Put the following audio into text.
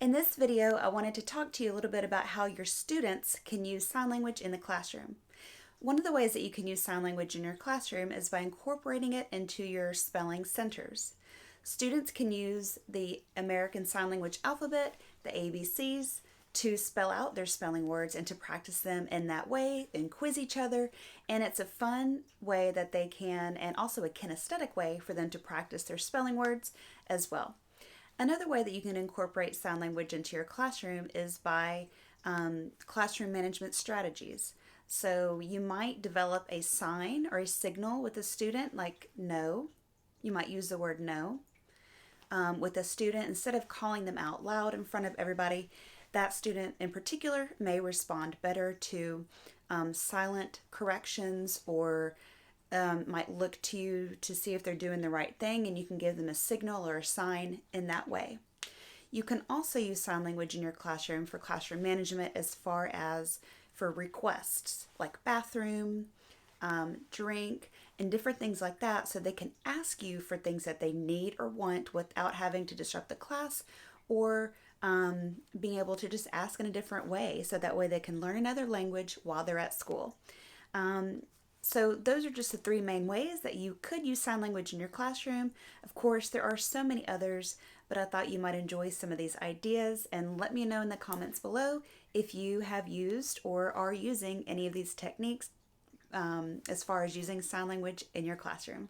In this video, I wanted to talk to you a little bit about how your students can use sign language in the classroom. One of the ways that you can use sign language in your classroom is by incorporating it into your spelling centers. Students can use the American Sign Language alphabet, the ABCs, to spell out their spelling words and to practice them in that way and quiz each other. And it's a fun way that they can, and also a kinesthetic way for them to practice their spelling words as well. Another way that you can incorporate sign language into your classroom is by classroom management strategies. So you might develop a sign or a signal with a student like no. You might use the word no with a student. Instead of calling them out loud in front of everybody, that student in particular may respond better to silent corrections, or might look to you to see if they're doing the right thing, and you can give them a signal or a sign in that way. You can also use sign language in your classroom for classroom management as far as for requests like bathroom, drink, and different things like that, so they can ask you for things that they need or want without having to disrupt the class, or being able to just ask in a different way, so that way they can learn another language while they're at school. So those are just the three main ways that you could use sign language in your classroom. Of course, there are so many others, but I thought you might enjoy some of these ideas, and let me know in the comments below if you have used or are using any of these techniques as far as using sign language in your classroom.